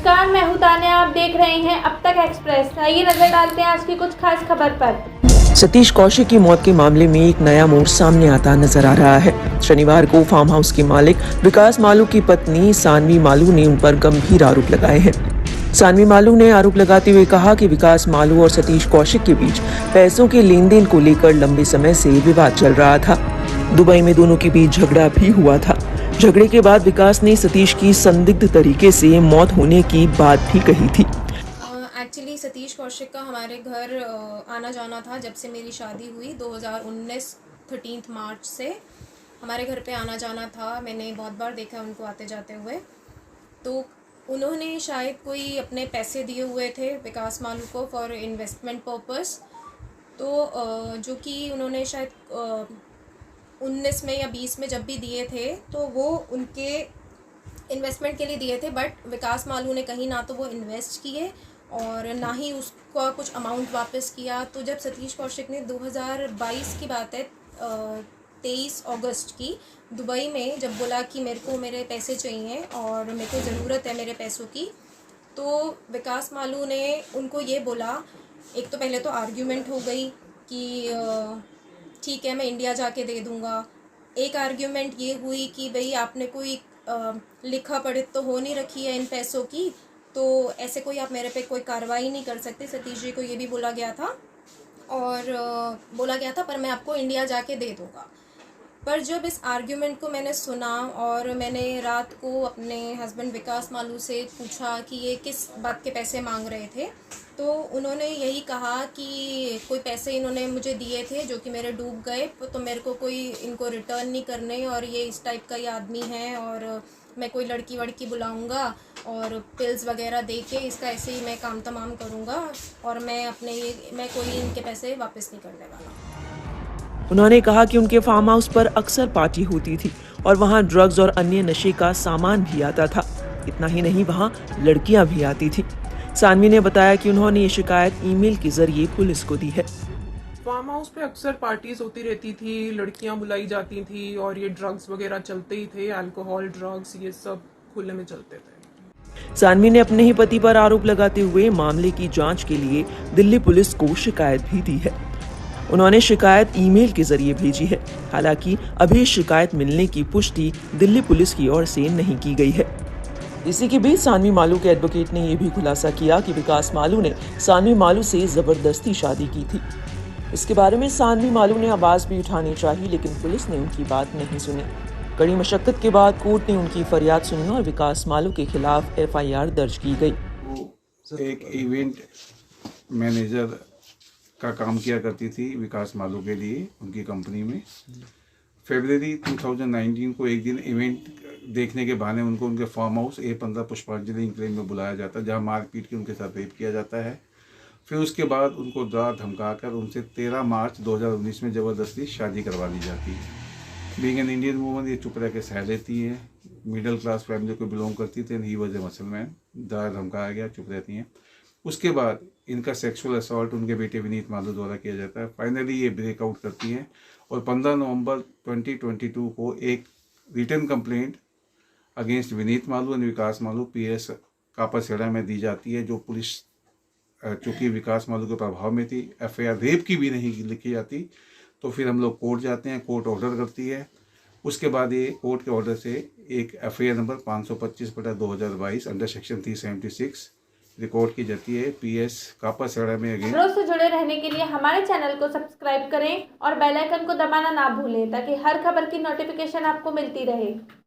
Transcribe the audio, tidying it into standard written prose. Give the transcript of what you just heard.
नमस्कार, मैं हूं तान्या। आप देख रहे हैं अब तक एक्सप्रेस। आइए नजर डालते हैं आज की कुछ खास खबर पर। सतीश कौशिक की मौत के मामले में एक नया मोड़ सामने आता नजर आ रहा है। शनिवार को फार्म हाउस के मालिक विकास मालू की पत्नी सानवी मालू ने उन पर गंभीर आरोप लगाए हैं। सानवी मालू ने आरोप लगाते हुए कहा कि विकास मालू और सतीश कौशिक के बीच पैसों के लेन देन को लेकर लंबे समय से विवाद चल रहा था। दुबई में दोनों के बीच झगड़ा भी हुआ था। झगड़े के बाद विकास ने सतीश की संदिग्ध तरीके से मौत होने की बात भी कही थी। एक्चुअली सतीश कौशिक का हमारे घर आना जाना था। जब से मेरी शादी हुई 2019 13 मार्च से हमारे घर पे आना जाना था। मैंने बहुत बार देखा उनको आते जाते हुए। तो उन्होंने शायद कोई अपने पैसे दिए हुए थे विकास मालू को फॉर इन्वेस्टमेंट पर्पस। तो जो कि उन्होंने शायद 19 में या 20 में जब भी दिए थे तो वो उनके इन्वेस्टमेंट के लिए दिए थे। बट विकास मालू ने कहीं ना तो वो इन्वेस्ट किए और ना ही उसका कुछ अमाउंट वापस किया। तो जब सतीश कौशिक ने 2022 की बात है 23 अगस्त की दुबई में जब बोला कि मेरे को मेरे पैसे चाहिए और मेरे को ज़रूरत है मेरे पैसों की, तो विकास मालू ने उनको ये बोला। एक तो पहले तो आर्ग्यूमेंट हो गई कि ठीक है मैं इंडिया जाके दे दूँगा। एक आर्ग्यूमेंट ये हुई कि भाई आपने कोई लिखा पढ़ित तो हो नहीं रखी है इन पैसों की, तो ऐसे कोई आप मेरे पे कोई कार्रवाई नहीं कर सकते। सतीश जी को ये भी बोला गया था और बोला गया था पर मैं आपको इंडिया जाके दे दूँगा। पर जब इस आर्ग्यूमेंट को मैंने सुना और मैंने रात को अपने हस्बैंड विकास मालू से पूछा कि ये किस बात के पैसे मांग रहे थे, तो उन्होंने यही कहा कि कोई पैसे इन्होंने मुझे दिए थे जो कि मेरे डूब गए, तो मेरे को कोई इनको रिटर्न नहीं करने और ये इस टाइप का ही आदमी है और मैं कोई लड़की वड़की बुलाऊंगा और पिल्स वगैरह दे के इसका ऐसे ही मैं काम तमाम करूँगा और मैं कोई इनके पैसे वापस नहीं करने वाला। उन्होंने कहा कि उनके फार्म हाउस पर अक्सर पार्टी होती थी और वहां ड्रग्स और अन्य नशे का सामान भी आता था। इतना ही नहीं, वहां लड़कियां भी आती थी। सानवी ने बताया कि उन्होंने ये शिकायत ईमेल के जरिए पुलिस को दी है। फार्म हाउस पे अक्सर पार्टीज होती रहती थी, लड़कियां बुलाई जाती थी और ये ड्रग्स वगैरह चलते ही थे। अल्कोहल, ड्रग्स ये सब खुले में चलते थे। सानवी ने अपने ही पति पर आरोप लगाते हुए मामले की जांच के लिए दिल्ली पुलिस को शिकायत भी दी है। उन्होंने शिकायत ईमेल के जरिए भेजी है। हालांकि अभी शिकायत मिलने की पुष्टि दिल्ली पुलिस की ओर से नहीं की गई है। इसी के बीच सानवी मालू के एडवोकेट ने यह भी खुलासा किया कि विकास मालू ने सानवी मालू से जबरदस्ती शादी की थी। इसके बारे में सानवी मालू ने आवाज भी उठानी चाहिए, लेकिन पुलिस ने उनकी बात नहीं सुनी। कड़ी मशक्कत के बाद कोर्ट ने उनकी फरियाद सुनी और विकास मालू के खिलाफ FIR दर्ज की गई। एक इवेंट मैनेजर का काम किया करती थी विकास मालू के लिए उनकी कंपनी में। फरवरी 2019 को एक दिन इवेंट देखने के बहाने उनको उनके फार्म हाउस A15 पुष्पांजलि इंक्लेव में बुलाया जाता है, जहां मारपीट के उनके साथ रेप किया जाता है। फिर उसके बाद उनको डरा धमकाकर उनसे 13 मार्च 2019 में ज़बरदस्ती शादी करवा दी जाती है। बीइंग एन इंडियन वूमन ये चुप रह के सह लेती है। मिडिल क्लास फैमिली को बिलोंग करती थी। ही वॉज ए मुसलमान। डरा धमकाया गया, चुप रहती हैं। उसके बाद इनका सेक्सुअल असॉल्ट उनके बेटे विनीत मालू द्वारा किया जाता है। फाइनली ये ब्रेकआउट करती हैं और 15 नवंबर 2022 को एक written complaint against Vineet Malu और विकास मालू PS कापासेड़ा में दी जाती है, जो पुलिस चूँकि विकास मालू के प्रभाव में थी। FIR रेप की भी नहीं लिखी जाती। तो फिर हम लोग कोर्ट जाते हैं, कोर्ट ऑर्डर करती है। उसके बाद ये कोर्ट के ऑर्डर से एक FIR number 525/2022 under section 376 record की जाती है PS कापासेड़ा में। खबरों से जुड़े रहने के लिए हमारे चैनल को सब्सक्राइब करें और बेल आइकन को दबाना ना भूलें ताकि हर खबर की नोटिफिकेशन आपको मिलती रहे।